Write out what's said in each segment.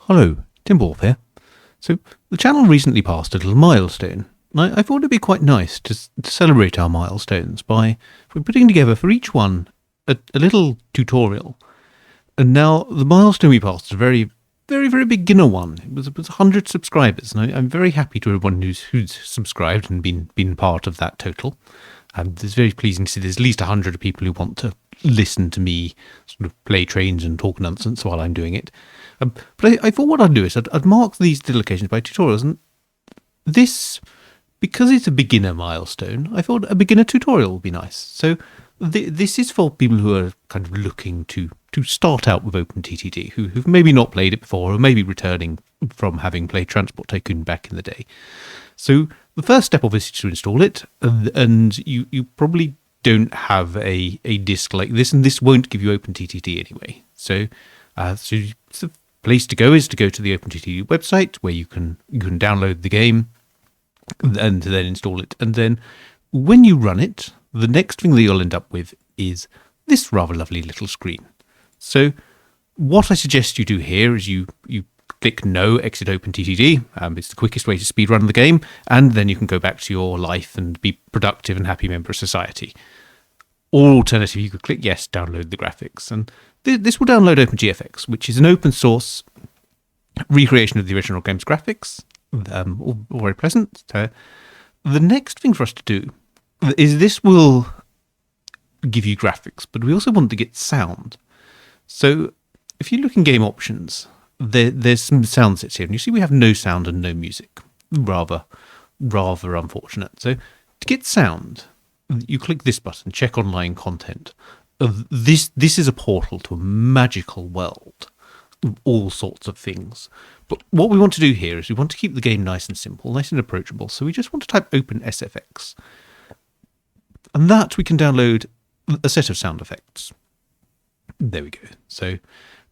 Hello, Tim Wolf here. So, the channel recently passed a little milestone. I thought it'd be quite nice to celebrate our milestones by putting together for each one a little tutorial. And now, the milestone we passed is a very, very, very beginner one. It was 100 subscribers, and I'm very happy to everyone who's subscribed and been part of that total. It's very pleasing to see there's at least 100 people who want to listen to me sort of play trains and talk nonsense while I'm doing it. But I thought what I'd do is I'd mark these little occasions by tutorials, and this, because it's a beginner milestone, I thought a beginner tutorial would be nice. So this is for people who are kind of looking to start out with OpenTTD, who've maybe not played it before, or maybe returning from having played Transport Tycoon back in the day. So the first step obviously is to install it, and you probably don't have a disk like this, and this won't give you OpenTTD anyway. So the place to go is to go to the OpenTTD website, where you can download the game and then install it. And then when you run it, the next thing that you'll end up with is this rather lovely little screen. So what I suggest you do here is you click no, exit OpenTTD. It's the quickest way to speedrun the game, and then you can go back to your life and be productive and happy member of society. Or alternatively, you could click yes, download the graphics. And this will download OpenGFX, which is an open source recreation of the original game's graphics. All very pleasant. The next thing for us to do is this will give you graphics, but we also want to get sound. So if you look in game options, there's some sound sets here, and you see we have no sound and no music. Rather unfortunate. So to get sound, you click this button, check online content. This is a portal to a magical world of all sorts of things. But what we want to do here is we want to keep the game nice and simple, nice and approachable. So we just want to type OpenSFX. And that we can download a set of sound effects. There we go. So,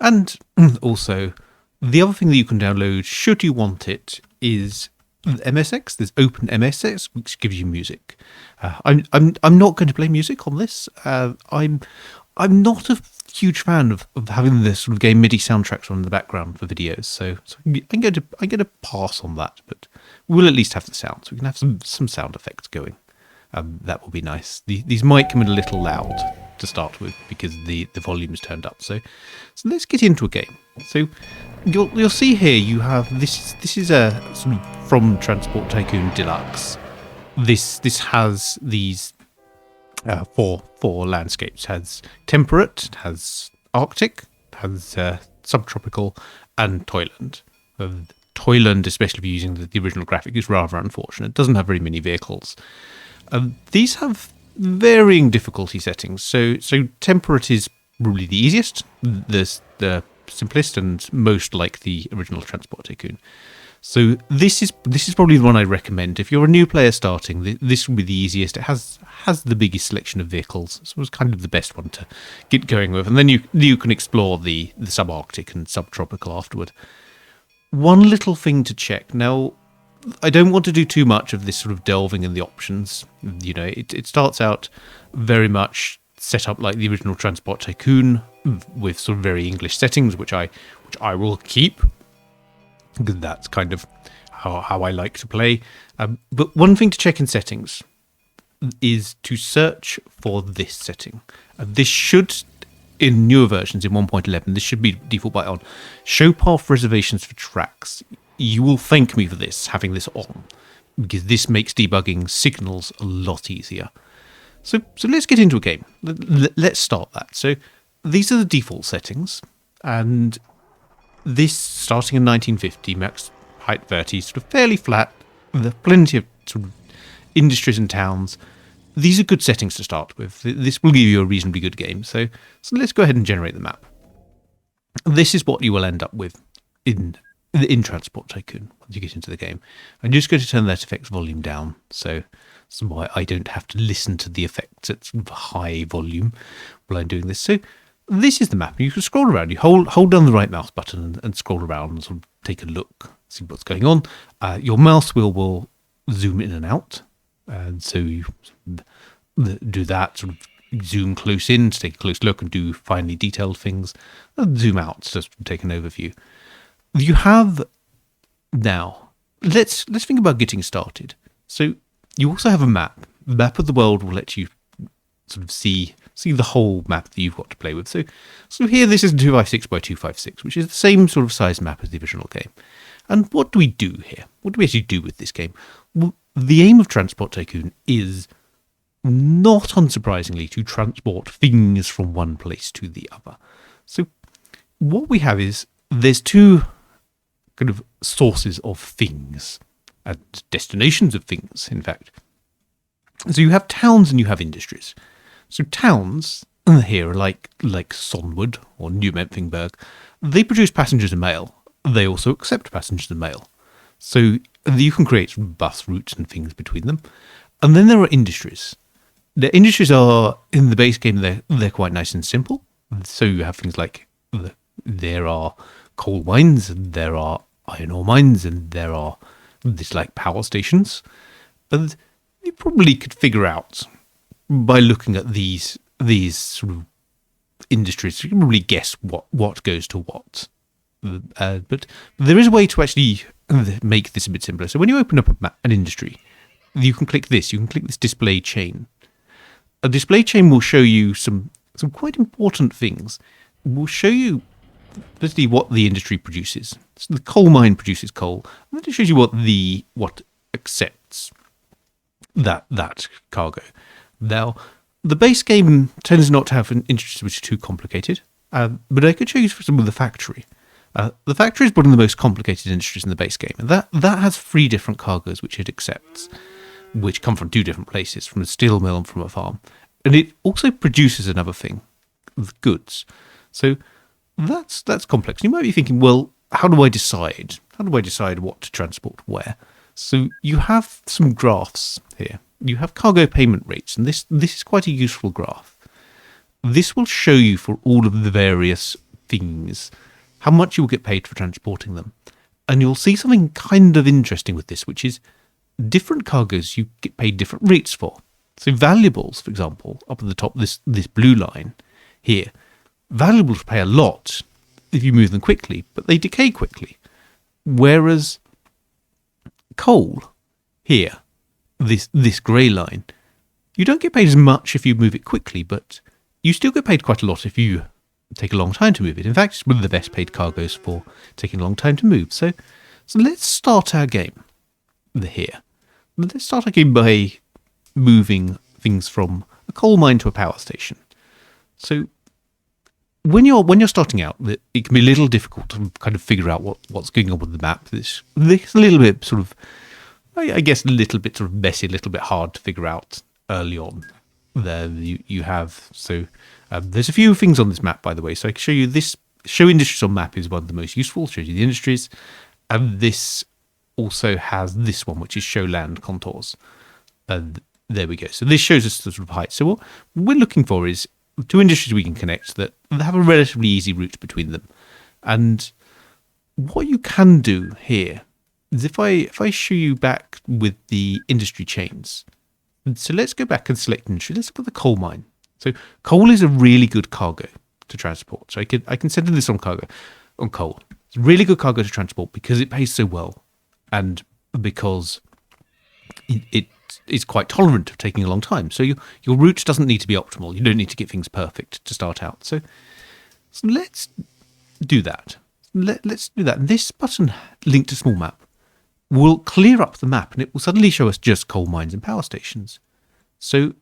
and also the other thing that you can download, should you want it, is MSX. There's OpenMSX, which gives you music. I'm not going to play music on this. I'm not a huge fan of having this sort of game MIDI soundtracks on in the background for videos. So I'm going to pass on that. But we'll at least have the sound, so we can have some sound effects going. That will be nice. These might come in a little loud to start with because the volume is turned up. So let's get into a game. So you'll see here you have this. This is a sort of from Transport Tycoon Deluxe. This has these four landscapes. It has temperate, it has Arctic, it has subtropical, and Toyland. Toyland, especially if you're using the original graphic, is rather unfortunate. It doesn't have very many vehicles. These have varying difficulty settings. So temperate is probably the easiest, the simplest, and most like the original Transport Tycoon. So this is probably the one I'd recommend. If you're a new player starting, this will be the easiest. It has the biggest selection of vehicles, so it's kind of the best one to get going with. And then you can explore the subarctic and subtropical afterward. One little thing to check. Now, I don't want to do too much of this sort of delving in the options. You know, it starts out very much set up like the original Transport Tycoon with sort of very English settings, which I will keep, because that's kind of how I like to play. But one thing to check in settings is to search for this setting. This should, in newer versions, in 1.11, this should be default by on. Show path reservations for tracks. You will thank me for this, having this on, because this makes debugging signals a lot easier. So let's get into a game. Let's start that. So these are the default settings, and this, starting in 1950, max height 30, sort of fairly flat, with plenty of sort of industries and towns. These are good settings to start with. This will give you a reasonably good game. So let's go ahead and generate the map. This is what you will end up with in Transport Tycoon once you get into the game. I'm just going to turn that effects volume down, so why I don't have to listen to the effects at high volume while I'm doing this. So this is the map. You can scroll around. You hold down the right mouse button and scroll around and sort of take a look, see what's going on. Your mouse wheel will zoom in and out, and so you do that, sort of zoom close in to take a close look and do finely detailed things, and zoom out to take an overview. you have now. Let's think about getting started. So you also have a map. The map of the world will let you sort of see the whole map that you've got to play with. So here this is 256 by 256, which is the same sort of size map as the original game. And what do we do here? What do we actually do with this game? Well, the aim of Transport Tycoon is, not unsurprisingly, to transport things from one place to the other. So what we have is, there's two kind of sources of things, and destinations of things, in fact. So you have towns and you have industries. So towns here are like Sonwood or New Memphinburg. They produce passengers and mail. They also accept passengers and mail. So you can create bus routes and things between them. And then there are industries. The industries are, in the base game, they're quite nice and simple. So you have things like, there are coal mines, and there are iron ore mines, and there are power stations. And you probably could figure out, by looking at these sort of industries, you can probably guess what goes to what. But there is a way to actually make this a bit simpler. So when you open up an industry, you can click this. You can click this display chain. A display chain will show you some quite important things. It will show you basically what the industry produces. So the coal mine produces coal, and then it shows you what accepts that cargo. Now, the base game tends not to have an industry which is too complicated, but I could show you some of the factory. The factory is one of the most complicated industries in the base game, and that has 3 different cargoes which it accepts, which come from 2 different places, from a steel mill and from a farm. And it also produces another thing, goods. So that's complex. You might be thinking, well, how do I decide? How do I decide what to transport where? So you have some graphs here. You have cargo payment rates, and this is quite a useful graph. This will show you for all of the various things how much you will get paid for transporting them. And you'll see something kind of interesting with this, which is different cargoes you get paid different rates for. So valuables, for example, up at the top, this blue line here, valuables pay a lot if you move them quickly, but they decay quickly. Whereas coal here, this grey line, you don't get paid as much if you move it quickly, but you still get paid quite a lot if you take a long time to move it. In fact, it's one of the best paid cargoes for taking a long time to move. So let's start our game here. Let's start our game by moving things from a coal mine to a power station. So when you're starting out, it can be a little difficult to kind of figure out what's going on with the map. This a little bit sort of, I guess, a little bit sort of messy, a little bit hard to figure out early on. There you have, so there's a few things on this map, by the way. So I can show you this. Show industries on map is one of the most useful. Shows you the industries, and this also has this one, which is show land contours. There we go. So this shows us the sort of height. So what we're looking for is 2 industries we can connect that have a relatively easy route between them. And what you can do here is if I show you back with the industry chains. So let's go back and select industry. Let's look at the coal mine. So coal is a really good cargo to transport. So I can send this on coal. It's a really good cargo to transport because it pays so well, and because it is quite tolerant of taking a long time. So your route doesn't need to be optimal. You don't need to get things perfect to start out. So let's do that. Let's do that. This button, linked to small map, will clear up the map, and it will suddenly show us just coal mines and power stations. So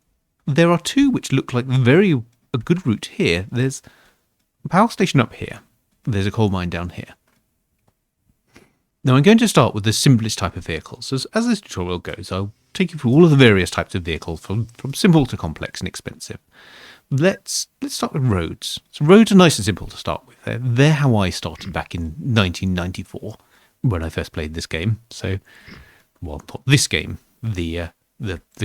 there are 2 which look like a good route here. There's a power station up here. There's a coal mine down here. Now I'm going to start with the simplest type of vehicles. As this tutorial goes, I'll take you through all of the various types of vehicles, from simple to complex and expensive. Let's start with roads. So roads are nice and simple to start with. They're how I started back in 1994 when I first played this game. So, well, not this game, the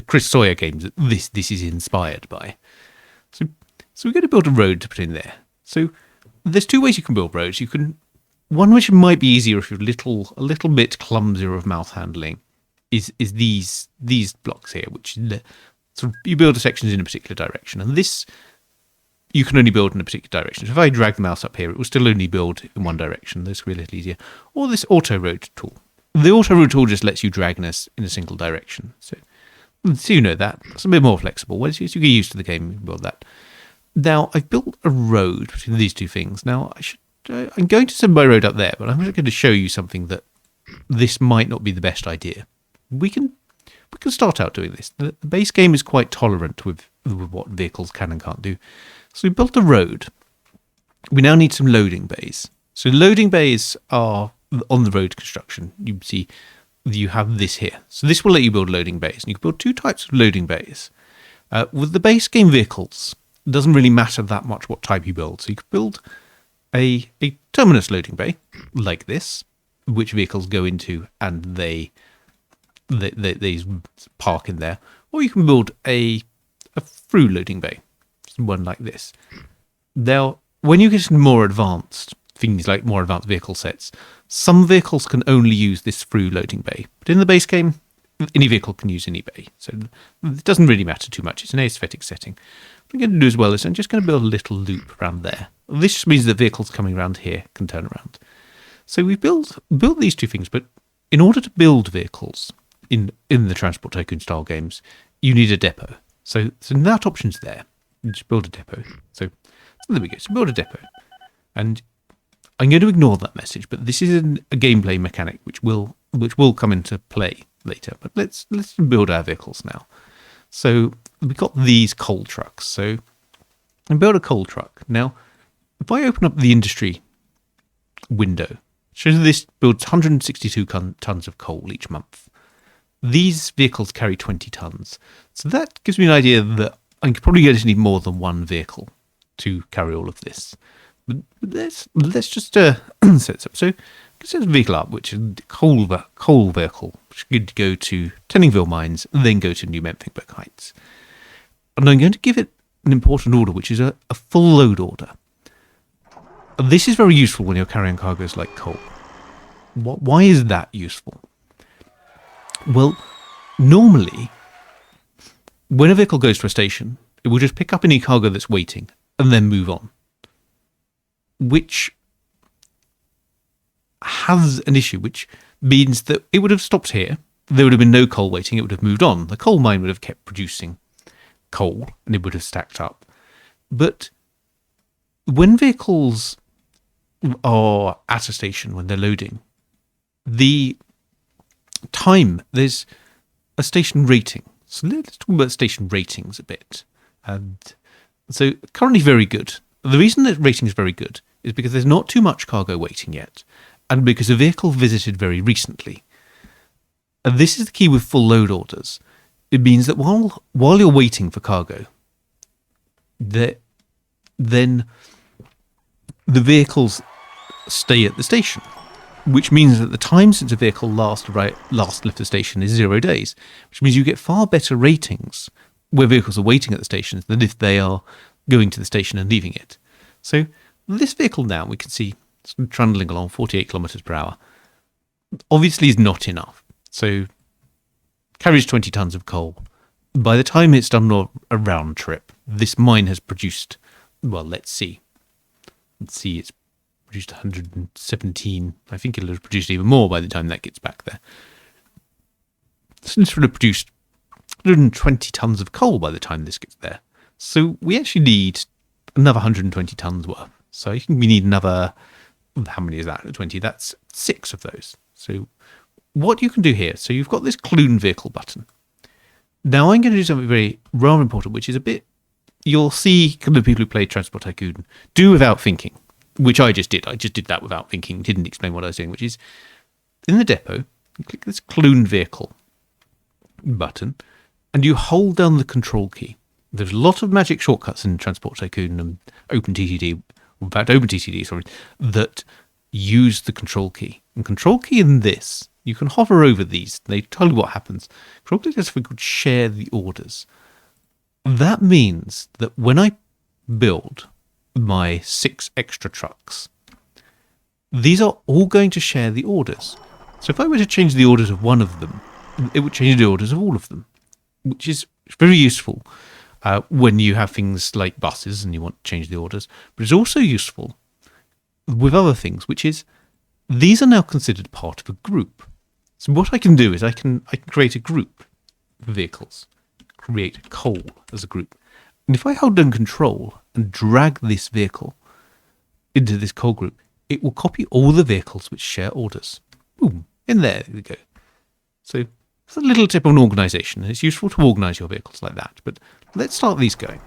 Chris Sawyer games that this is inspired by. So we're going to build a road to put in there. So there's 2 ways you can build roads. You can, one which might be easier if you're a little bit clumsier of mouth handling, is these blocks here, which sort of, you build the sections in a particular direction, and this you can only build in a particular direction. So if I drag the mouse up here, it will still only build in one direction. This will be a little easier. Or this auto road tool. The auto road tool just lets you drag in a single direction. So you know that. It's a bit more flexible. Once you get used to the game, you can build that. Now, I've built a road between these two things. Now, I'm going to send my road up there, but I'm just going to show you something that this might not be the best idea. We can start out doing this. The base game is quite tolerant with what vehicles can and can't do. So we built a road. We now need some loading bays. So loading bays are on the road construction. You can see you have this here. So this will let you build loading bays. And you can build two types of loading bays. With the base game vehicles, it doesn't really matter that much what type you build. So you could build a terminus loading bay like this, which vehicles go into and they park in there. Or you can build a through loading bay, one like this. Now, when you get into more advanced things like more advanced vehicle sets, some vehicles can only use this through loading bay. But in the base game, any vehicle can use any bay. So it doesn't really matter too much. It's an aesthetic setting. What I'm going to do as well is I'm just going to build a little loop around there. This just means that vehicles coming around here can turn around. So we've built these two things, but in order to build vehicles in the Transport Tycoon style games, you need a depot. So that option's there. You just build a depot. So there we go. So build a depot. And I'm going to ignore that message, but this is a gameplay mechanic which will come into play later. But let's build our vehicles now. So we've got these coal trucks. So I build a coal truck. Now, if I open up the industry window, it shows this builds 162 tons of coal each month. These vehicles carry 20 tons. So that gives me an idea that I'm probably going to need more than one vehicle to carry all of this. But let's just set this up. So set a vehicle up, which is a coal vehicle, which is good to go to Tenningville Mines and then go to New Memphic Heights. And I'm going to give it an important order, which is a full load order. And this is very useful when you're carrying cargoes like coal. Why is that useful? Well, normally, when a vehicle goes to a station, it will just pick up any cargo that's waiting and then move on, which has an issue, which means that it would have stopped here. There would have been no coal waiting. It would have moved on. The coal mine would have kept producing coal and it would have stacked up. But when vehicles are at a station, when they're loading, the time, there's a station rating. So let's talk about station ratings a bit. And so currently very good. The reason that rating is very good is because there's not too much cargo waiting yet, and because a vehicle visited very recently. And this is the key with full load orders. It means that while you're waiting for cargo, then the vehicles stay at the station, which means that the time since a vehicle last left the station is 0 days, which means you get far better ratings where vehicles are waiting at the stations than if they are going to the station and leaving it. So this vehicle now, we can see it's trundling along 48 kilometers per hour, obviously is not enough. So carries 20 tons of coal. By the time it's done a round trip, this mine has produced, well, let's see, it's produced 117. I think it'll have produced even more by the time that gets back there. So this would have produced 120 tons of coal by the time this gets there. So we actually need another 120 tons worth. So we need another, how many is that? 20. That's 6 of those. So what you can do here, so you've got this Clune vehicle button. Now I'm going to do something very rather important, which is a bit, you'll see kind of people who play Transport Tycoon do without thinking, which I just did. I just did that without thinking, didn't explain what I was doing, which is in the depot, you click this Clune vehicle button and you hold down the control key. There's a lot of magic shortcuts in Transport Tycoon and OpenTTD, in fact OpenTTD, sorry, that use the control key. And control key in this, you can hover over these. They tell you what happens. Control key does something called share the orders. That means that when I build my 6 extra trucks, these are all going to share the orders. So if I were to change the orders of one of them, it would change the orders of all of them, which is very useful. when you have things like buses and you want to change the orders. But it's also useful with other things, which is these are now considered part of a group. So what I can do is I can create a group of vehicles, create coal as a group. And if I hold down Control and drag this vehicle into this coal group, it will copy all the vehicles which share orders. Boom, in there we go. So it's a little tip on organisation, and it's useful to organise your vehicles like that. But let's start these going.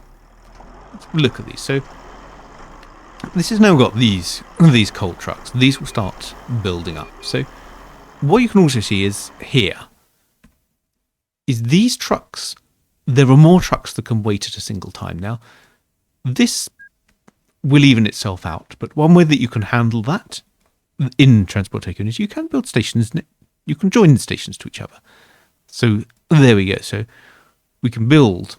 Let's look at these. So this has now got these coal trucks. These will start building up. So what you can also see is here is these trucks. There are more trucks that can wait at a single time. Now, this will even itself out, but one way that you can handle that in Transport Tycoon is you can build stations. You can join the stations to each other. So there we go. So we can build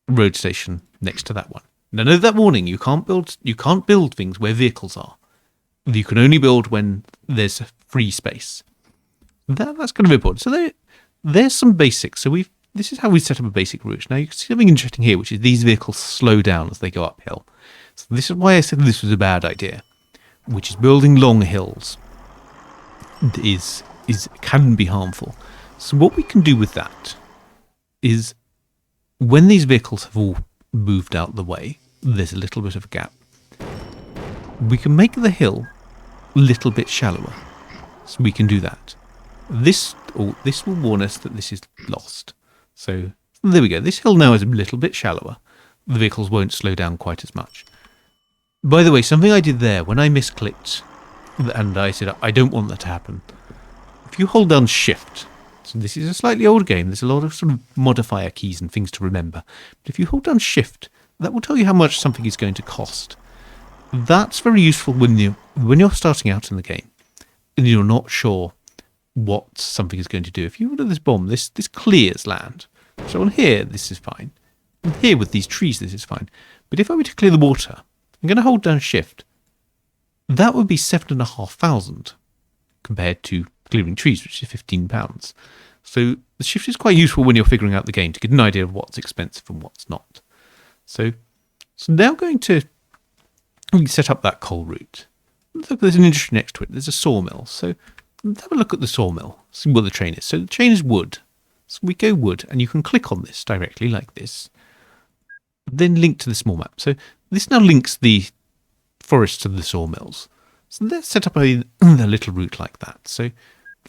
a road station next to that one. Now, know that warning: you can't build things where vehicles are. You can only build when there's free space. That's kind of important. So there's some basics. So this is how we set up a basic route. Now you can see something interesting here, which is these vehicles slow down as they go uphill. So this is why I said this was a bad idea, which is building long hills can be harmful. So what we can do with that is when these vehicles have all moved out the way, there's a little bit of a gap. We can make the hill a little bit shallower. So we can do that. This will warn us that this is lost. So there we go. This hill now is a little bit shallower. The vehicles won't slow down quite as much. By the way, something I did there when I misclicked and I said I don't want that to happen. If you hold down Shift, so this is a slightly old game, there's a lot of sort of modifier keys and things to remember. But if you hold down Shift, that will tell you how much something is going to cost. That's very useful when you're starting out in the game and you're not sure what something is going to do. If you look at this bomb, this clears land. So on here, this is fine. And here with these trees, this is fine. But if I were to clear the water, I'm going to hold down Shift. That would be 7,500 compared to clearing trees, which is £15. So the Shift is quite useful when you're figuring out the game to get an idea of what's expensive and what's not. So now going to set up that coal route. Look, there's an industry next to it. There's a sawmill. So let's have a look at the sawmill, see what the train is. So the train is wood. So we go wood, and you can click on this directly like this. Then link to the small map. So this now links the forest to the sawmills. So let's set up a little route like that. So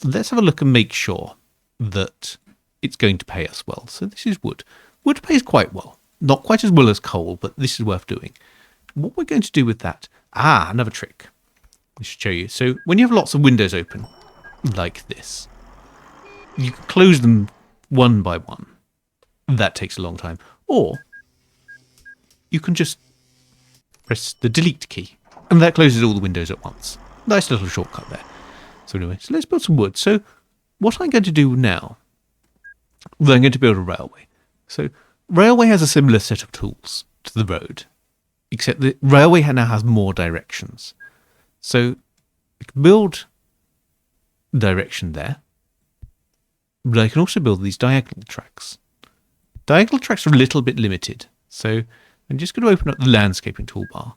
let's have a look and make sure that it's going to pay us well. So this is wood. Wood pays quite well. Not quite as well as coal, but this is worth doing. What we're going to do with that... another trick. I should show you. So when you have lots of windows open, like this, you can close them one by one. That takes a long time. Or you can just press the delete key, and that closes all the windows at once. Nice little shortcut there. So anyway, so let's build some wood. So what I'm going to do now, I'm going to build a railway. So railway has a similar set of tools to the road, except the railway now has more directions. So I can build direction there, but I can also build these diagonal tracks. Diagonal tracks are a little bit limited, so I'm just going to open up the landscaping toolbar.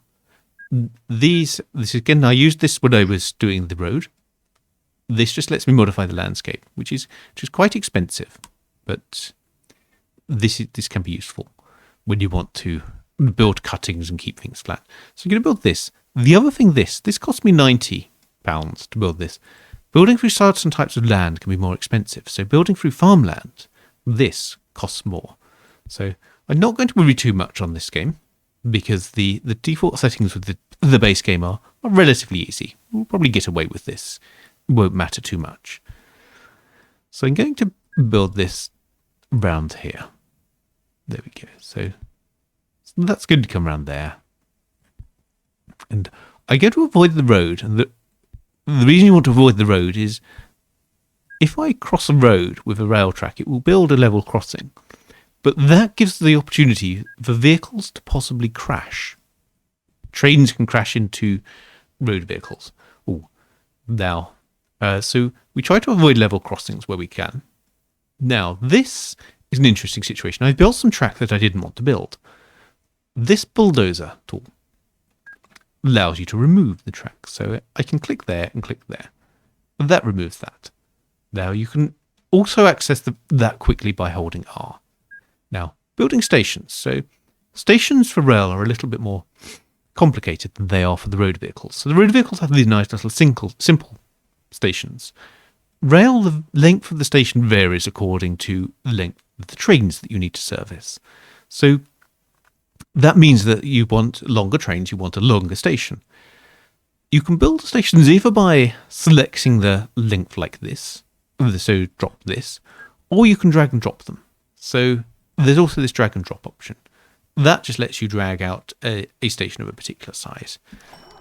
This again, I used this when I was doing the road. This just lets me modify the landscape, which is quite expensive, but this can be useful when you want to build cuttings and keep things flat. So I'm going to build this. The other thing, this cost me £90 to build this. Building through certain types of land can be more expensive. So building through farmland, this costs more. So I'm not going to worry too much on this game because the default settings with the base game are relatively easy. We'll probably get away with this. It won't matter too much. So I'm going to build this around here. There we go. So that's going to come around there. And I go to avoid the road. And the reason you want to avoid the road is if I cross a road with a rail track, it will build a level crossing. But that gives the opportunity for vehicles to possibly crash. Trains can crash into road vehicles. So we try to avoid level crossings where we can. Now, this is an interesting situation. I built some track that I didn't want to build. This bulldozer tool allows you to remove the track. So I can click there and click there. And that removes that. Now you can also access that quickly by holding R. Now, building stations. So stations for rail are a little bit more complicated than they are for the road vehicles. So the road vehicles have these nice little simple stations. Rail, the length of the station varies according to the length of the trains that you need to service. So that means that you want longer trains, you want a longer station. You can build stations either by selecting the length like this, so drop this, or you can drag and drop them. So there's also this drag and drop option. That just lets you drag out a station of a particular size.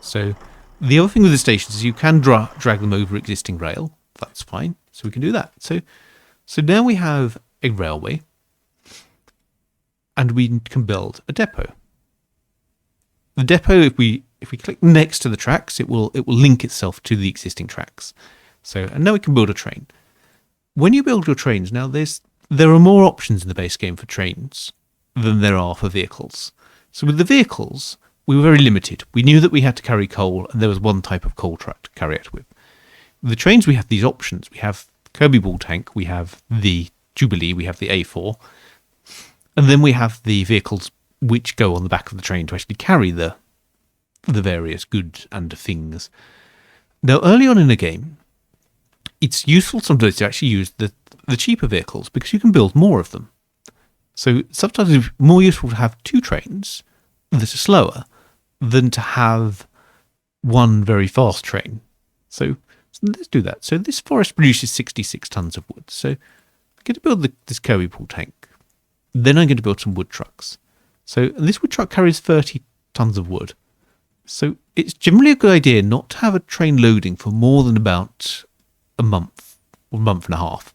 So the other thing with the stations is you can drag them over existing rail. That's fine. So we can do that. So now we have a railway, and we can build a depot. The depot, if we click next to the tracks, it will link itself to the existing tracks. And now we can build a train. When you build your trains, now there are more options in the base game for trains than there are for vehicles. So with the vehicles, we were very limited. We knew that we had to carry coal, and there was one type of coal truck to carry it with. With the trains, we have these options. We have Kirby Ball Tank, we have the Jubilee, we have the A4, and then we have the vehicles which go on the back of the train to actually carry the various goods and things. Now, early on in the game, it's useful sometimes to actually use the cheaper vehicles because you can build more of them. So sometimes it's more useful to have two trains that are slower than to have one very fast train. So let's do that. So this forest produces 66 tons of wood. So I'm going to build this Kirby Ball Tank. Then I'm going to build some wood trucks. So this wood truck carries 30 tons of wood. So it's generally a good idea not to have a train loading for more than about a month or a month and a half.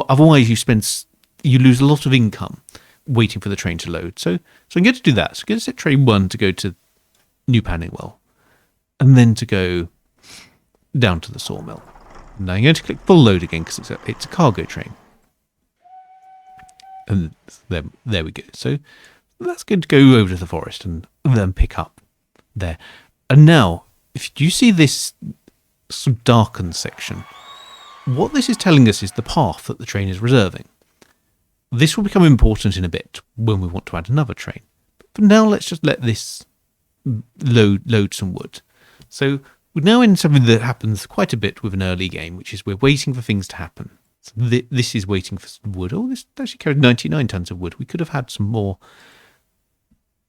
Otherwise, you lose a lot of income waiting for the train to load. So I'm going to do that. So I'm going to set train 1 to go to New Panningwell, and then to go down to the sawmill. Now I'm going to click full load again because it's a cargo train. And there we go. So that's going to go over to the forest and then pick up there. And now, if you see this sort of darkened section, what this is telling us is the path that the train is reserving. This will become important in a bit when we want to add another train. But for now, let's just let this load some wood. So we're now in something that happens quite a bit with an early game, which is we're waiting for things to happen. So this is waiting for some wood. Oh, this actually carried 99 tons of wood. We could have had some more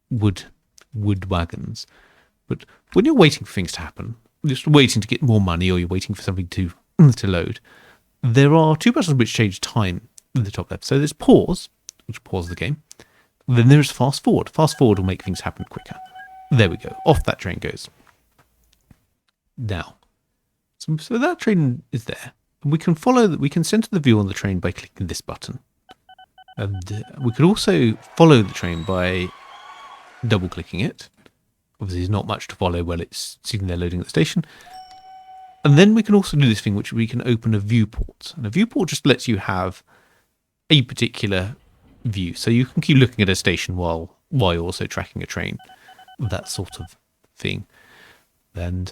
wood wagons. But when you're waiting for things to happen, just waiting to get more money, or you're waiting for something to load, there are two buttons which change time in the top left. So there's pause, which pauses the game. Then there's fast forward. Fast forward will make things happen quicker. There we go. Off that train goes. Now, so that train is there. And we can we can center the view on the train by clicking this button. And we could also follow the train by double clicking it. Obviously, there's not much to follow while it's sitting there loading at the station. And then we can also do this thing, which we can open a viewport. And a viewport just lets you have a particular view. So you can keep looking at a station while you're also tracking a train. That sort of thing. And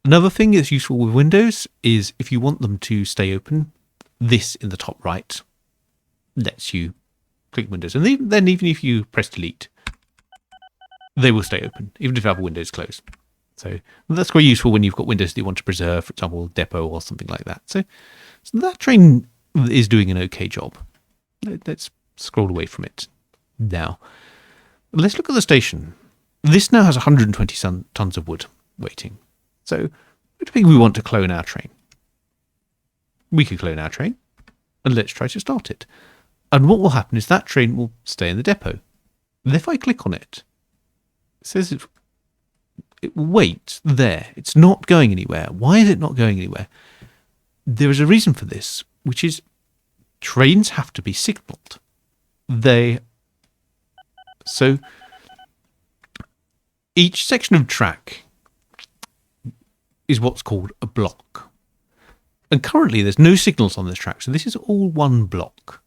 another thing that's useful with Windows is if you want them to stay open, this in the top right lets you click Windows. And then even if you press delete, they will stay open, even if you have a Windows closed. So that's quite useful when you've got windows that you want to preserve, for example, depot or something like that. So that train is doing an okay job. Let's scroll away from it now. Let's look at the station. This now has 120 tons of wood waiting. So where do you think we want to clone our train? We could clone our train, and let's try to start it. And what will happen is that train will stay in the depot. And if I click on it, it says it will wait there. It's not going anywhere. Why is it not going anywhere? There is a reason for this, which is trains have to be signalled. So each section of track is what's called a block. And currently there's no signals on this track, so this is all one block.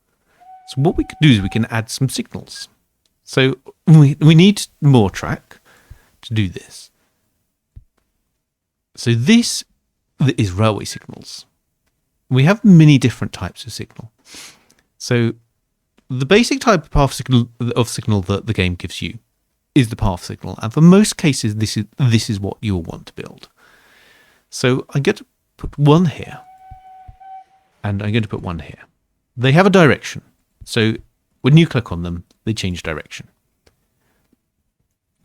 So what we can do is we can add some signals. So we need more track to do this. So this is railway signals. We have many different types of signal. So the basic type of path signal that the game gives you is the path signal, and for most cases this is what you'll want to build. So I'm going to put one here, and I'm going to put one here. They have a direction, so when you click on them, they change direction.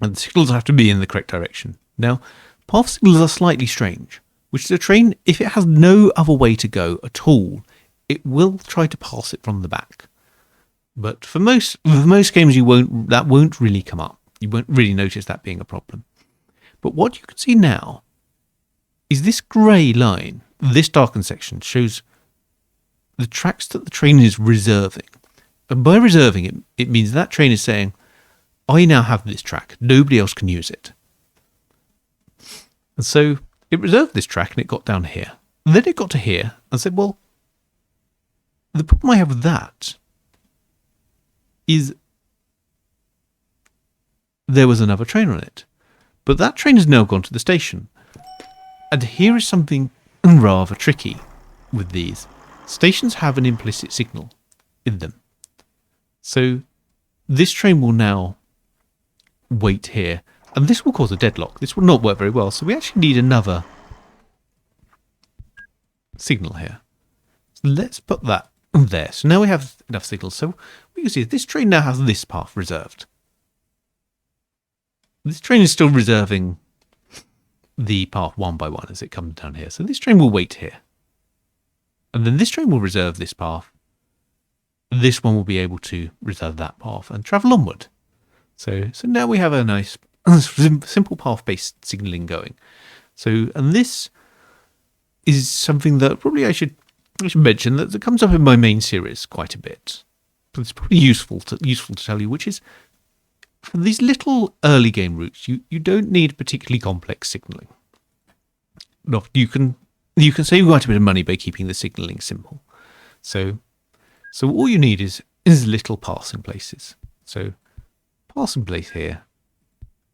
And the signals have to be in the correct direction. Now, path signals are slightly strange, which is a train, if it has no other way to go at all, it will try to pass it from the back. But for most games, that won't really come up. You won't really notice that being a problem. But what you can see now is this grey line, this darkened section, shows the tracks that the train is reserving. And by reserving it, it means that train is saying, I now have this track, nobody else can use it. And so it reserved this track and it got down here. And then it got to here and said, well, the problem I have with that is there was another train on it. But that train has now gone to the station. And here is something rather tricky with these. Stations have an implicit signal in them. So this train will now wait here. And this will cause a deadlock. This will not work very well. So we actually need another signal here. So let's put that there. So now we have enough signals. So we can see this train now has this path reserved. This train is still reserving the path one by one as it comes down here. So this train will wait here. And then this train will reserve this path. This one will be able to reserve that path and travel onward. So now we have a nice simple path-based signalling going. So, and this is something that probably I should mention that comes up in my main series quite a bit. But it's probably useful to tell you, which is for these little early game routes, you don't need particularly complex signalling. No, you can save quite a bit of money by keeping the signalling simple. So all you need is little passing places. So passing place here.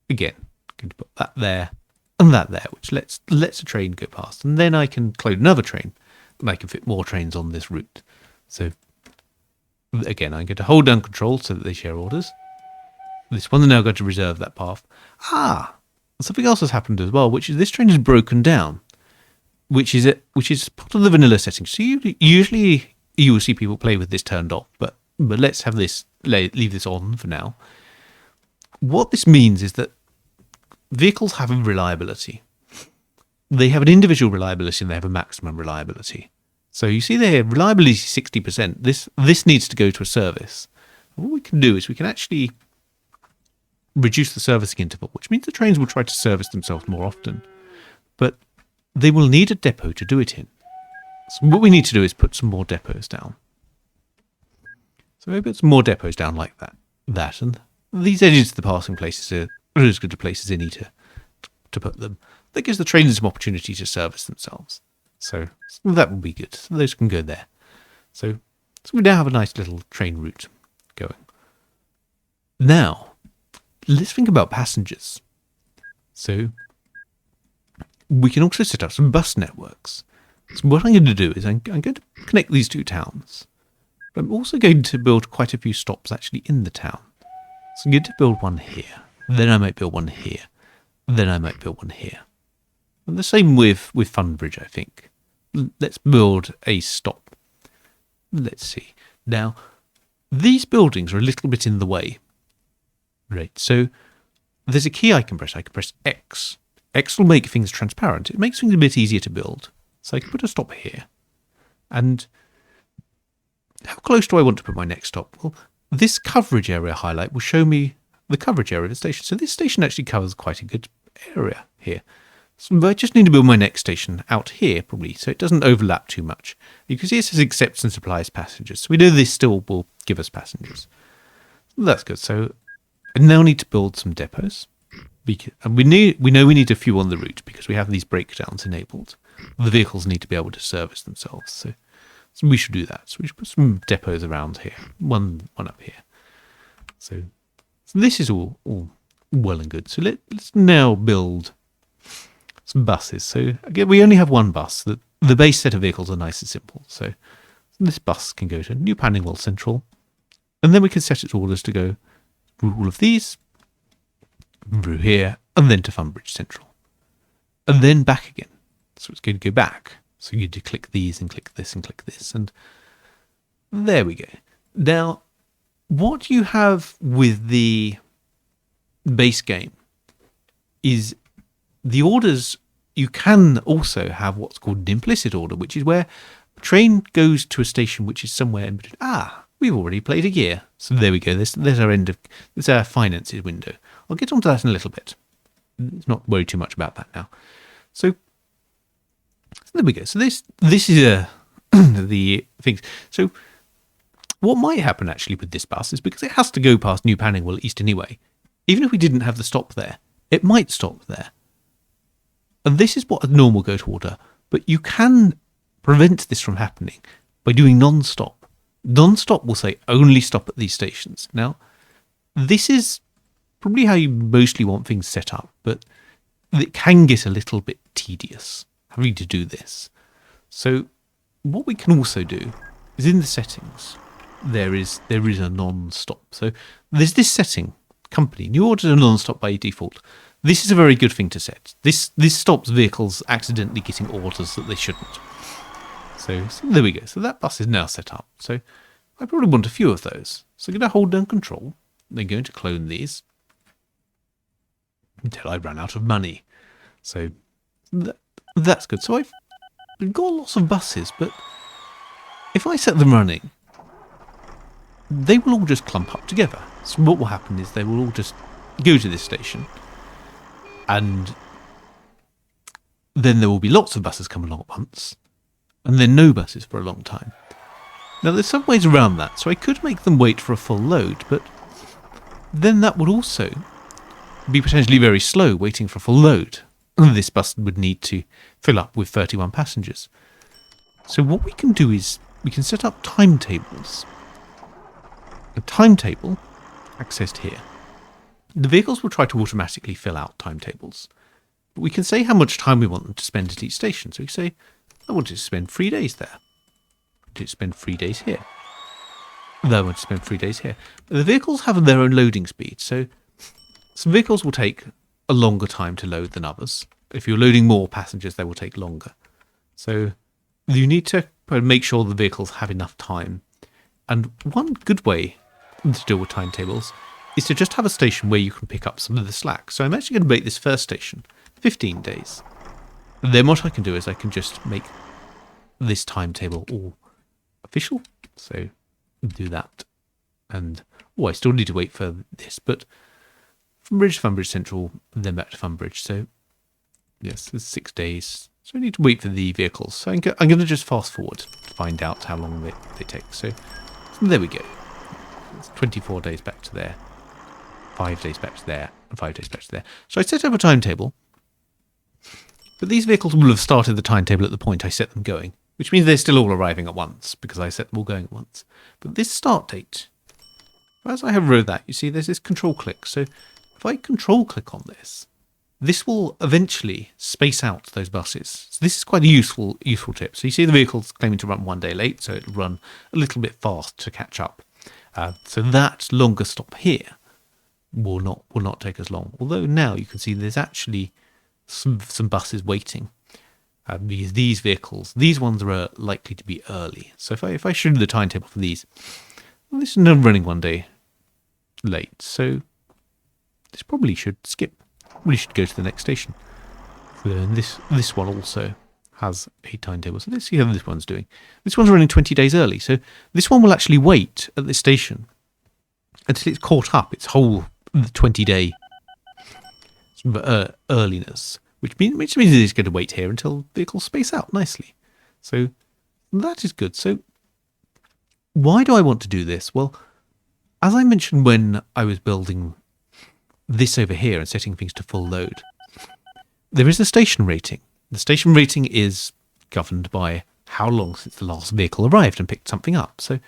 Again, I'm going to put that there and that there, which lets a train go past. And then I can clone another train and I can fit more trains on this route. So again, I'm going to hold down control so that they share orders. This one's now going to reserve that path. Something else has happened as well, which is this train is broken down, which is part of the vanilla setting. So usually you will see people play with this turned off, but let's have this leave this on for now. What this means is that vehicles have a reliability. They have an individual reliability and they have a maximum reliability. So you see there, reliability is 60%. This needs to go to a service. And what we can do is we can actually reduce the servicing interval, which means the trains will try to service themselves more often. But they will need a depot to do it in. So what we need to do is put some more depots down. So maybe put some more depots down like that. And these edges of the passing places are as good a place as any to put them. That gives the trains some opportunity to service themselves. So that will be good. So those can go there. So we now have a nice little train route going. Now, let's think about passengers. So we can also set up some bus networks. So what I'm going to do is I'm going to connect these two towns. But I'm also going to build quite a few stops actually in the town. So I'm going to build one here. Then I might build one here. Then I might build one here. And the same with Funbridge, I think. Let's build a stop. Let's see. Now, these buildings are a little bit in the way. Right, so there's a key I can press. I can press X. X will make things transparent. It makes things a bit easier to build. So I can put a stop here. And how close do I want to put my next stop? Well, this coverage area highlight will show me the coverage area of the station. So this station actually covers quite a good area here. So I just need to build my next station out here, probably, so it doesn't overlap too much. You can see it says accepts and supplies passengers. So we know this still will give us passengers. That's good. So I now need to build some depots. And we know we need a few on the route because we have these breakdowns enabled. The vehicles need to be able to service themselves. So So we should do that. So we should put some depots around here. One up here. So this is all well and good. So let's now build some buses. So again, we only have one bus. The base set of vehicles are nice and simple. So this bus can go to New Panningwell Central. And then we can set its orders to go through all of these, through here, and then to Funbridge Central. And then back again. So it's going to go back. So you do click these and click this and click this. And there we go. Now, what you have with the base game is the orders. You can also have what's called an implicit order, which is where a train goes to a station which is somewhere in between. We've already played a year. So there we go. There's our finances window. I'll get onto that in a little bit. Let's not worry too much about that now. So there we go. So this is the things. So what might happen actually with this bus is because it has to go past New Panningwell East anyway, even if we didn't have the stop there, it might stop there. And this is what a normal go to order, but you can prevent this from happening by doing non-stop. Non-stop will say only stop at these stations. Now, this is probably how you mostly want things set up, but it can get a little bit tedious having to do this. So what we can also do is in the settings, there is a non-stop. So there's this setting, company, new orders are non-stop by default. This is a very good thing to set. This stops vehicles accidentally getting orders that they shouldn't. So there we go. So that bus is now set up. So I probably want a few of those. So I'm going to hold down control. Then going to clone these until I run out of money. So that's good. So I've got lots of buses, but if I set them running, they will all just clump up together. So what will happen is they will all just go to this station, and then there will be lots of buses come along at once, and then no buses for a long time. Now there's some ways around that, so I could make them wait for a full load, but then that would also be potentially very slow waiting for a full load. This bus would need to fill up with 31 passengers. So what we can do is we can set up timetables. A timetable accessed here. The vehicles will try to automatically fill out timetables. But we can say how much time we want them to spend at each station. So we say, I want it to spend 3 days there. I want it to spend 3 days here. I want to spend 3 days here. But the vehicles have their own loading speed. So some vehicles will take a longer time to load than others. If you're loading more passengers, they will take longer. So you need to make sure the vehicles have enough time. And one good way to deal with timetables is to just have a station where you can pick up some of the slack. So I'm actually going to make this first station 15 days. And then what I can do is I can just make this timetable all official. So do that. And I still need to wait for this, but Funbridge to Funbridge Central, and then back to Funbridge. So yes, there's 6 days. So I need to wait for the vehicles. So I'm going to just fast forward to find out how long they take. So there we go. It's 24 days back to there, 5 days back to there, and 5 days back to there. So I set up a timetable, but these vehicles will have started the timetable at the point I set them going, which means they're still all arriving at once because I set them all going at once. But this start date, as I have wrote that, you see there's this control click. So if I control click on this, this will eventually space out those buses. So this is quite a useful tip. So you see the vehicle's claiming to run 1 day late, so it'll run a little bit fast to catch up. So that longer stop here will not take as long. Although now you can see there's actually some buses waiting. Because these vehicles, these ones are likely to be early. So if I show you the timetable for these, well, this is now running 1 day late. So this probably should skip. We should go to the next station. Then this one also has a timetable. So let's see how this one's doing. This one's running 20 days early. So this one will actually wait at this station until it's caught up its whole 20-day earliness, which means it's going to wait here until vehicles space out nicely. So that is good. So why do I want to do this? Well, as I mentioned when I was building this over here and setting things to full load, there is a station rating. The station rating is governed by how long since the last vehicle arrived and picked something up. So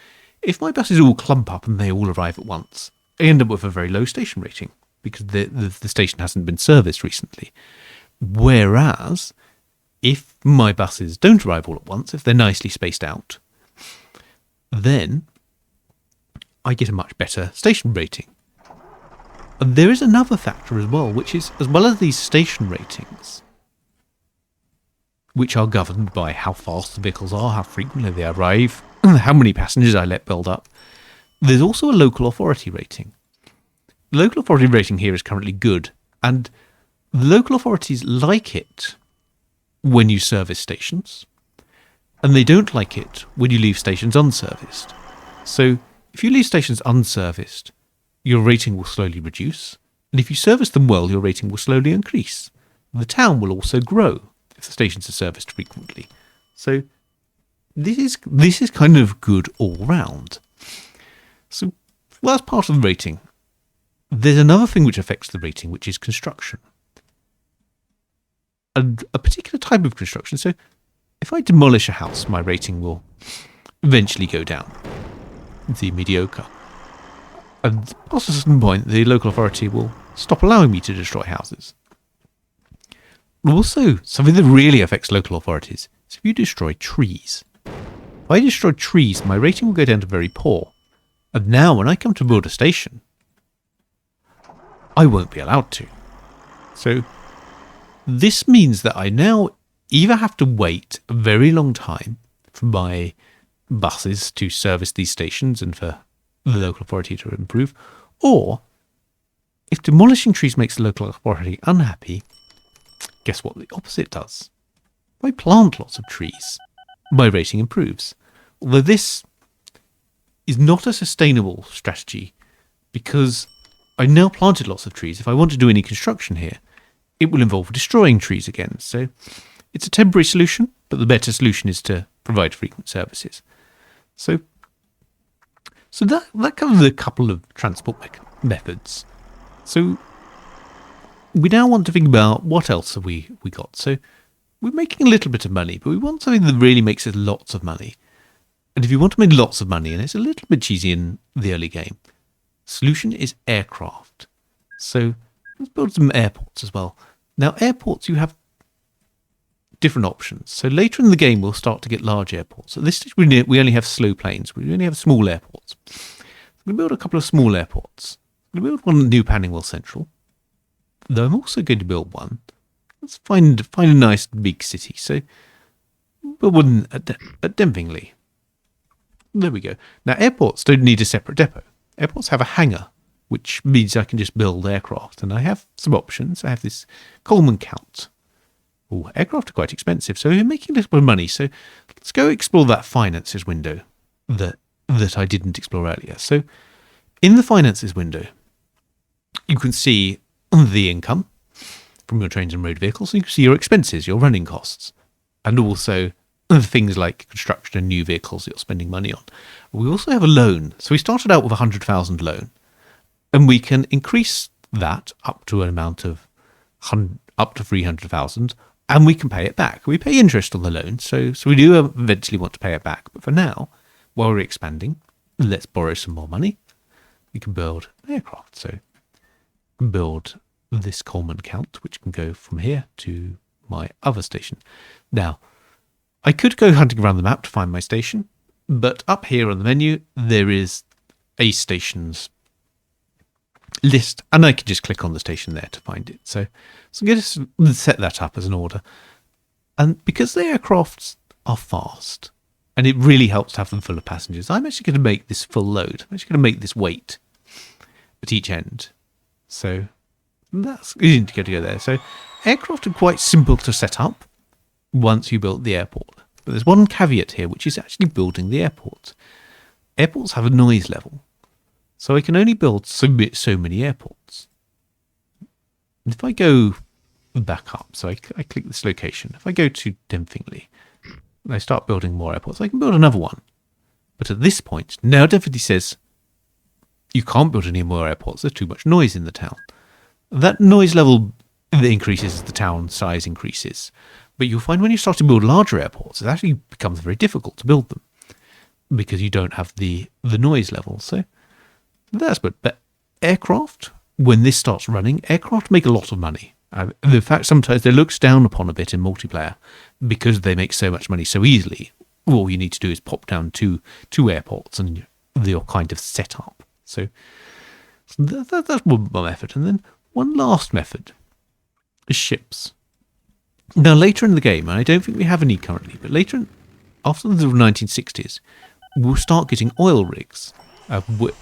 if my buses all clump up and they all arrive at once, I end up with a very low station rating because the station hasn't been serviced recently. Whereas if my buses don't arrive all at once, if they're nicely spaced out, then I get a much better station rating. And there is another factor as well, which is, as well as these station ratings, which are governed by how fast the vehicles are, how frequently they arrive, how many passengers I let build up, there's also a local authority rating. The local authority rating here is currently good, and the local authorities like it when you service stations, and they don't like it when you leave stations unserviced. So if you leave stations unserviced, your rating will slowly reduce, and if you service them well, your rating will slowly increase. The town will also grow if the stations are serviced frequently. So this is kind of good all round. So that's part of the rating. There's another thing which affects the rating, which is construction. And a particular type of construction. So if I demolish a house, my rating will eventually go down. The mediocre. And past a certain point, the local authority will stop allowing me to destroy houses. Also, something that really affects local authorities is if you destroy trees. If I destroy trees, my rating will go down to very poor. And now, when I come to build a station, I won't be allowed to. So, this means that I now either have to wait a very long time for my buses to service these stations and for the local authority to improve, or if demolishing trees makes the local authority unhappy, guess what the opposite does? If I plant lots of trees, my rating improves. Although this is not a sustainable strategy, because I now planted lots of trees. If I want to do any construction here, it will involve destroying trees again. So it's a temporary solution, but the better solution is to provide frequent services. So that covers a couple of transport methods. So we now want to think about what else have we got. So we're making a little bit of money, but we want something that really makes us lots of money. And if you want to make lots of money, and it's a little bit cheesy in the early game, solution is aircraft. So let's build some airports as well. Now airports, you have different options. So later in the game, we'll start to get large airports. At this stage, we only have slow planes. We only have small airports. So I'm going to build a couple of small airports. I'm going to build one at New Panningwell Central. Though I'm also going to build one. Let's find a nice big city. So build one at Denvingley. There we go. Now airports don't need a separate depot. Airports have a hangar, which means I can just build aircraft. And I have some options. I have this Coleman count. Oh, aircraft are quite expensive, so we're making a little bit of money. So let's go explore that finances window that I didn't explore earlier. So in the finances window, you can see the income from your trains and road vehicles. So you can see your expenses, your running costs, and also things like construction and new vehicles that you're spending money on. We also have a loan. So we started out with 100,000 loan, and we can increase that up to an amount of up to 300,000. And we can pay it back. We pay interest on the loan, so we do eventually want to pay it back. But for now, while we're expanding, let's borrow some more money. We can build an aircraft. So we can build this Coleman count, which can go from here to my other station. Now, I could go hunting around the map to find my station, but up here on the menu, there is a stations list, and I can just click on the station there to find it. So I'm going to set that up as an order. And because the aircrafts are fast, and it really helps to have them full of passengers, I'm actually going to make this full load. I'm actually going to make this wait at each end. So that's easy to go there. So aircraft are quite simple to set up once you build the airport. But there's one caveat here, which is actually building the airport. Airports have a noise level. So I can only build so many airports. And if I go back up, so I click this location. If I go to Denfingley and I start building more airports, I can build another one. But at this point, now Denfingley says, you can't build any more airports. There's too much noise in the town. That noise level increases as the town size increases. But you'll find when you start to build larger airports, it actually becomes very difficult to build them because you don't have the noise level. So that's good. But aircraft, when this starts running, aircraft make a lot of money. In fact, sometimes they're looked down upon a bit in multiplayer because they make so much money so easily. All you need to do is pop down two airports and you're kind of set up. So that's one method. And then one last method is ships. Now, later in the game, and I don't think we have any currently, but later, after the 1960s, we'll start getting oil rigs,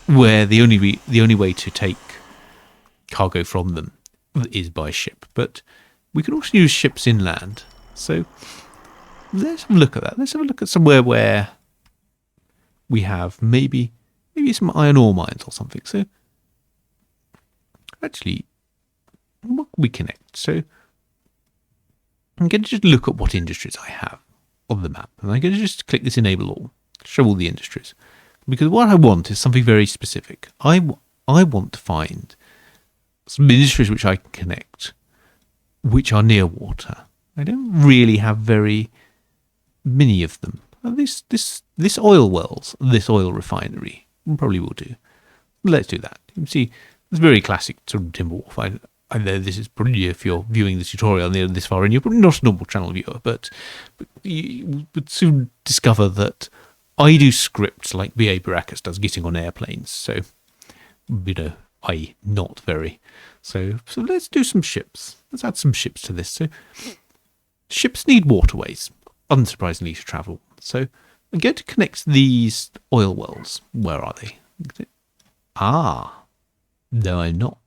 where the only way to take cargo from them is by ship. But we can also use ships inland. So let's have a look at that. Let's have a look at somewhere where we have maybe some iron ore mines or something. So actually, what can we connect? So I'm going to just look at what industries I have on the map. And I'm going to just click this enable all, show all the industries. Because what I want is something very specific. I want to find some industries which I can connect, which are near water. I don't really have very many of them. This oil wells, this oil refinery, probably will do. Let's do that. You can see it's very classic sort of Timberwolf. I know this is probably, if you're viewing the tutorial near this far in, you're probably not a normal channel viewer, but you would soon discover that I do scripts like B.A. Baracus does getting on airplanes. So, not very. So let's do some ships. Let's add some ships to this. So ships need waterways, unsurprisingly, to travel. So I'm going to connect these oil wells. Where are they? No, I'm not.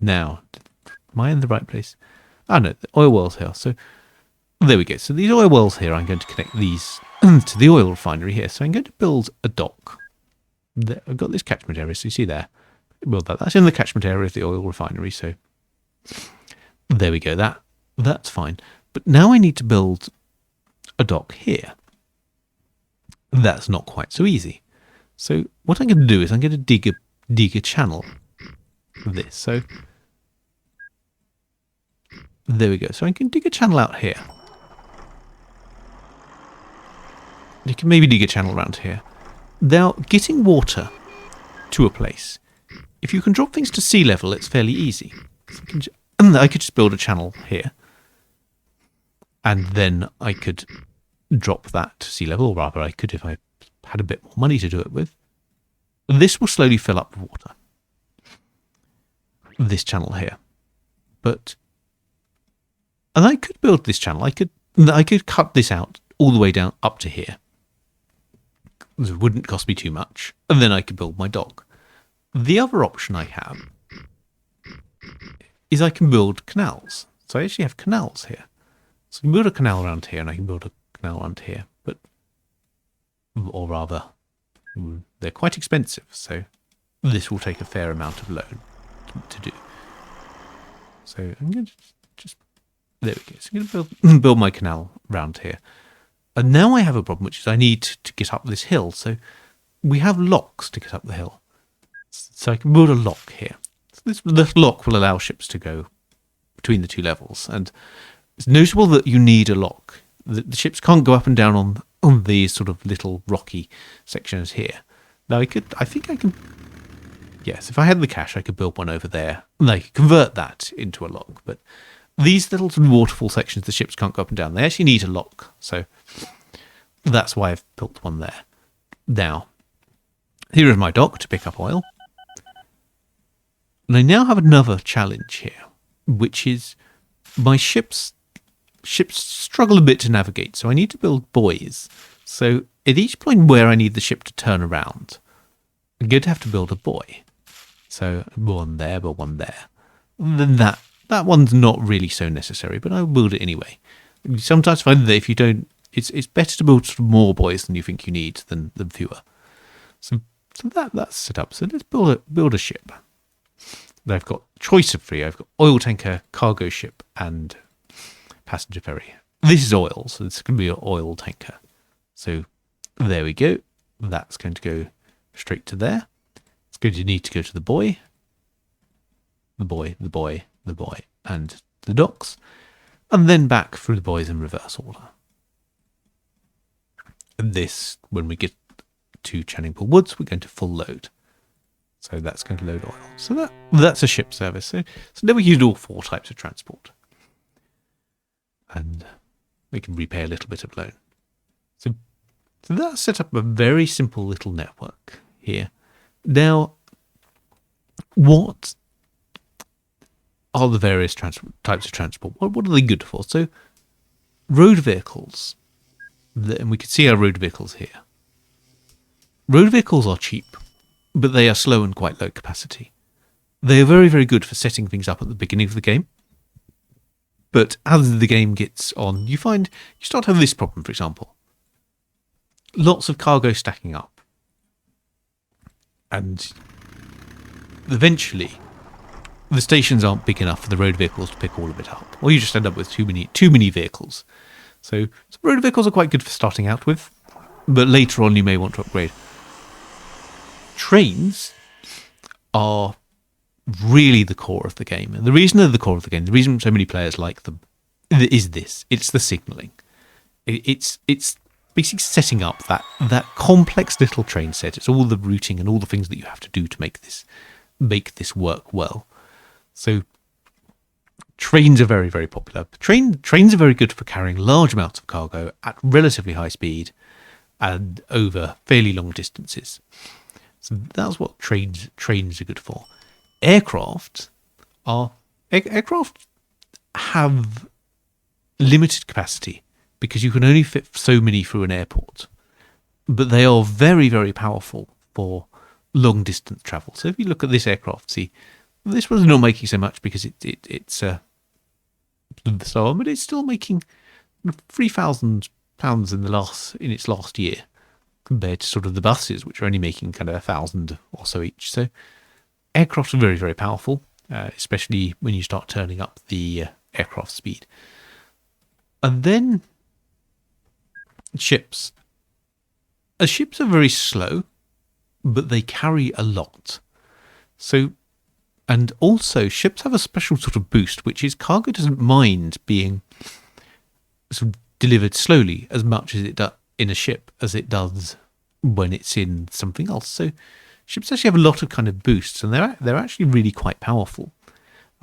Now, am I in the right place? No, the oil wells here. So there we go. So these oil wells here, I'm going to connect these to the oil refinery here. So I'm going to build a dock. I've got this catchment area, so you see there. Build that. That's in the catchment area of the oil refinery. So there we go. That's fine. But now I need to build a dock here. That's not quite so easy. So what I'm going to do is I'm going to dig a channel for this. So there we go. So I can dig a channel out here. You can maybe dig a channel around here. Now, getting water to a place, if you can drop things to sea level, it's fairly easy. And I could just build a channel here. And then I could drop that to sea level, or rather I could if I had a bit more money to do it with. This will slowly fill up with water. This channel here. And I could build this channel. I could cut this out all the way down up to here. It wouldn't cost me too much. And then I could build my dock. The other option I have is I can build canals. So I actually have canals here. So I can build a canal around here and I can build a canal around here. Or rather, they're quite expensive. So this will take a fair amount of loan to do. So I'm going to just, there we go. So I'm going to build my canal around here. And now I have a problem, which is I need to get up this hill. So we have locks to get up the hill. So I can build a lock here. So this lock will allow ships to go between the two levels. And it's noticeable that you need a lock. The ships can't go up and down on these sort of little rocky sections here. Now I think I can, yes, if I had the cash, I could build one over there. And I could convert that into a lock. But these little sort of waterfall sections, the ships can't go up and down. They actually need a lock. So that's why I've built one there. Now, here is my dock to pick up oil. And I now have another challenge here, which is my ships struggle a bit to navigate. So I need to build buoys. So at each point where I need the ship to turn around, I'm going to have to build a buoy. So one there, but one there. And then that one's not really so necessary, but I'll build it anyway. Sometimes I find that if you don't, it's better to build sort of more buoys than you think you need than fewer. So that's set up. So let's build a ship. I've got choice of three. I've got oil tanker, cargo ship, and passenger ferry. This is oil, so it's going to be an oil tanker. So there we go. That's going to go straight to there. It's going to need to go to the buoy, and the docks. and then back through the buoys in reverse order. And this, when we get to Channing Pool Woods, we're going to full load. So that's going to load oil. So that's a ship service. So now we use all 4 types of transport. And we can repay a little bit of loan. So that's set up a very simple little network here. Now, what are the various types of transport? What are they good for? So road vehicles, and we can see our road vehicles here. Road vehicles are cheap, but they are slow and quite low capacity. They are very, very good for setting things up at the beginning of the game. But as the game gets on, you find you start to have this problem, for example. Lots of cargo stacking up. And eventually, the stations aren't big enough for the road vehicles to pick all of it up. Or you just end up with too many vehicles. So road vehicles are quite good for starting out with. But later on, you may want to upgrade. Trains are really the core of the game. And the reason they're the core of the game, the reason so many players like them, is this. It's the signalling. It's basically setting up that complex little train set. It's all the routing and all the things that you have to do to make this work well. So trains are very, very popular. Trains are very good for carrying large amounts of cargo at relatively high speed and over fairly long distances. So that's what trains are good for. Aircraft have limited capacity because you can only fit so many through an airport. But they are very, very powerful for long distance travel. So if you look at this aircraft, see, this one's not making so much because it's so, but it's still making £3,000 in its last year, compared to sort of the buses, which are only making kind of 1,000 or so each. So aircraft are very, very powerful, especially when you start turning up the aircraft speed. And then ships. Ships are very slow, but they carry a lot. So, and also ships have a special sort of boost, which is cargo doesn't mind being sort of delivered slowly as much as it does in a ship as it does when it's in something else. So ships actually have a lot of kind of boosts, and they're actually really quite powerful.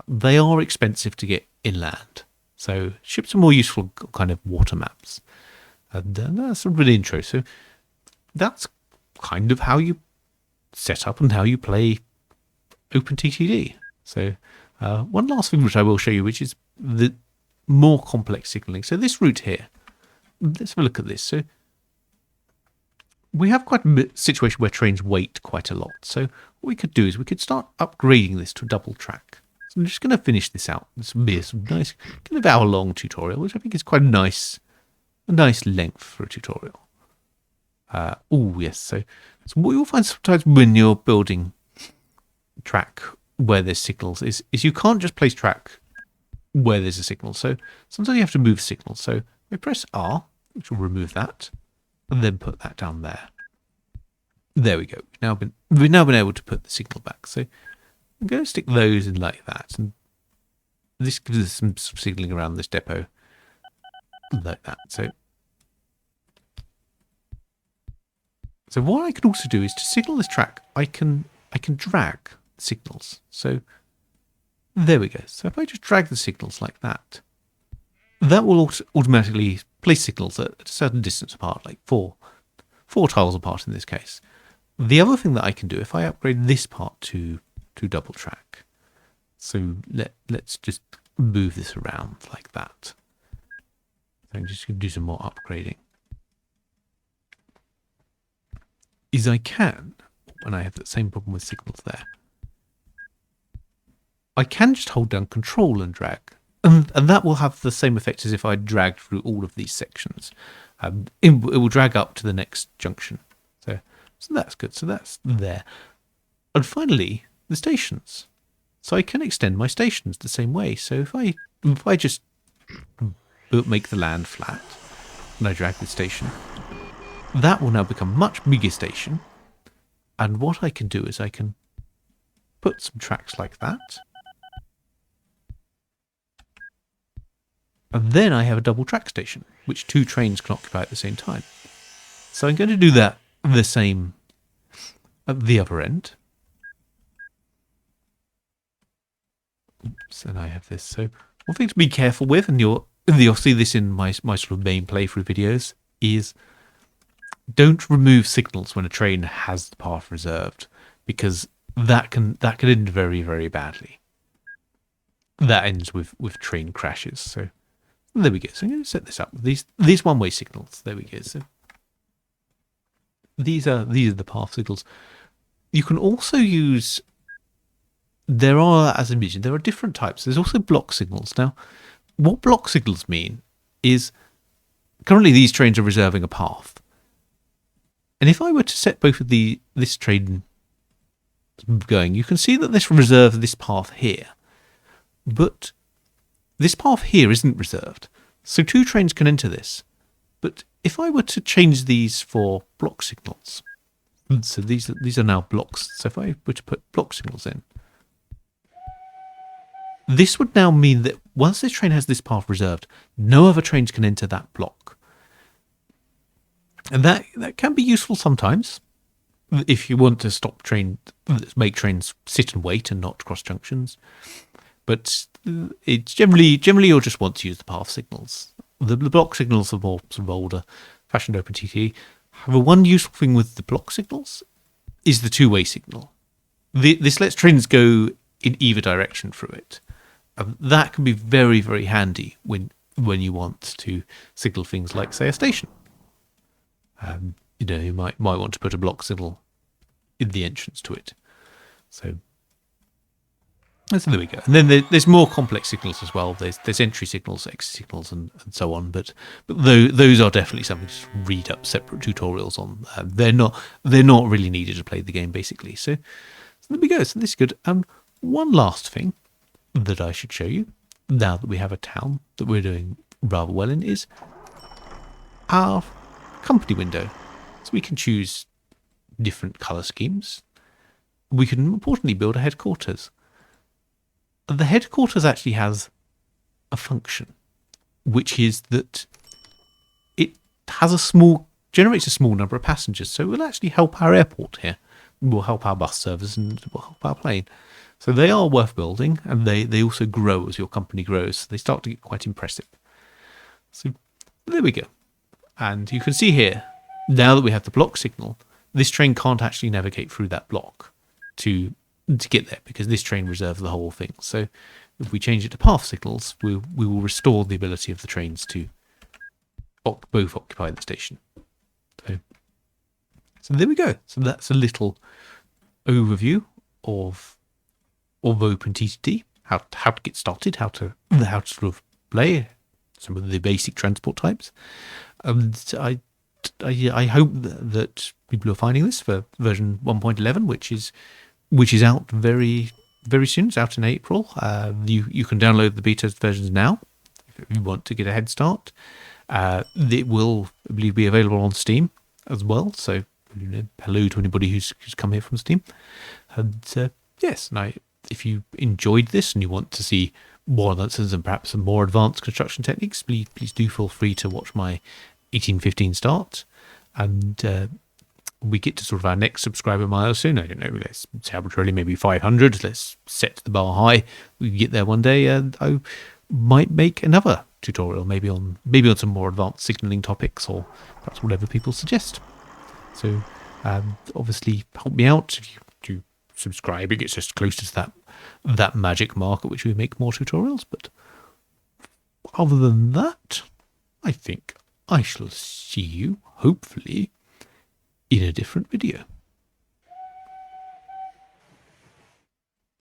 They are expensive to get inland, so ships are more useful kind of water maps. And that's a really intro. So that's kind of how you set up and how you play OpenTTD. So one last thing which I will show you, which is the more complex signaling. So this route here, let's have a look at this. So we have quite a situation where trains wait quite a lot. So what we could do is we could start upgrading this to a double track. So I'm just going to finish this out. This will be some nice kind of hour-long tutorial, which I think is quite a nice length for a tutorial. Oh yes, so what you'll find sometimes when you're building track where there's signals is you can't just place track where there's a signal. So sometimes you have to move signals. So we press R, which will remove that, and then put that down there. There we go. We've now been able to put the signal back. So I'm going to stick those in like that, and this gives us some signaling around this depot like that. So what I can also do is to signal this track, I can drag signals. So there we go. So if I just drag the signals like that, that will automatically place signals at a certain distance apart, like four tiles apart in this case. The other thing that I can do, if I upgrade this part to double track, so let's just move this around like that. So I'm just going to do some more upgrading. Is I can, when I have that same problem with signals there, I can just hold down Control and drag, and that will have the same effect as if I dragged through all of these sections. It will drag up to the next junction. So that's good. So that's there. And finally, the stations. So I can extend my stations the same way. So if I just make the land flat and I drag the station, that will now become a much bigger station. And what I can do is I can put some tracks like that. And then I have a double track station, which 2 trains can occupy at the same time. So I'm going to do that the same at the other end. Oops, and I have this. So one thing to be careful with, and you'll see this in my sort of main playthrough videos, is don't remove signals when a train has the path reserved, because that can end very, very badly. That ends with train crashes. So there we go. So I'm going to set this up with these one-way signals. There we go. So these are the path signals. You can also use. There are, as I mentioned, there are different types. There's also block signals. Now, what block signals mean is currently these trains are reserving a path. And if I were to set both of this train going, you can see that this reserves this path here. But this path here isn't reserved. So 2 trains can enter this. But if I were to change these for block signals, so these are now blocks. So if I were to put block signals in, this would now mean that once this train has this path reserved, no other trains can enter that block. And that can be useful sometimes if you want to make trains sit and wait and not cross junctions. But it's generally you'll just want to use the path signals. The block signals are more sort of older fashioned OpenTTD. However, one useful thing with the block signals is the 2-way signal. This lets trains go in either direction through it. That can be very, very handy when you want to signal things like, say, a station. You might want to put a block signal in the entrance to it. So there we go. And then there's more complex signals as well. There's entry signals, exit signals, and so on. But those are definitely something to read up separate tutorials on. They're not really needed to play the game, basically. So there we go. So this is good. One last thing that I should show you, now that we have a town that we're doing rather well in, is our company window. So we can choose different colour schemes. We can importantly build a headquarters. The headquarters actually has a function, which is that it generates a small number of passengers. So it will actually help our airport here. It will help our bus service and it will help our plane. So they are worth building, and they also grow as your company grows. So they start to get quite impressive. So there we go. And you can see here, now that we have the block signal, this train can't actually navigate through that block to get there, because this train reserves the whole thing. So if we change it to path signals, we will restore the ability of the trains to both occupy the station. So there we go. So that's a little overview of OpenTTD, how to get started, how to sort of play some of the basic transport types. I hope that people are finding this for version 1.11, which is out very, very soon. It's out in April. You can download the beta versions now if you want to get a head start. It will, I believe, be available on Steam as well. So hello to anybody who's come here from Steam. And yes, if you enjoyed this and you want to see more answers and perhaps some more advanced construction techniques, please do feel free to watch my 1815 start. And we get to sort of our next subscriber milestone. I don't know, let's say arbitrarily maybe 500. Let's set the bar high. We get there one day, and I might make another tutorial, maybe on some more advanced signaling topics, or perhaps whatever people suggest. So obviously help me out if you do subscribe. It gets us closer to that magic mark at which we make more tutorials. But other than that, I think I shall see you, hopefully, in a different video.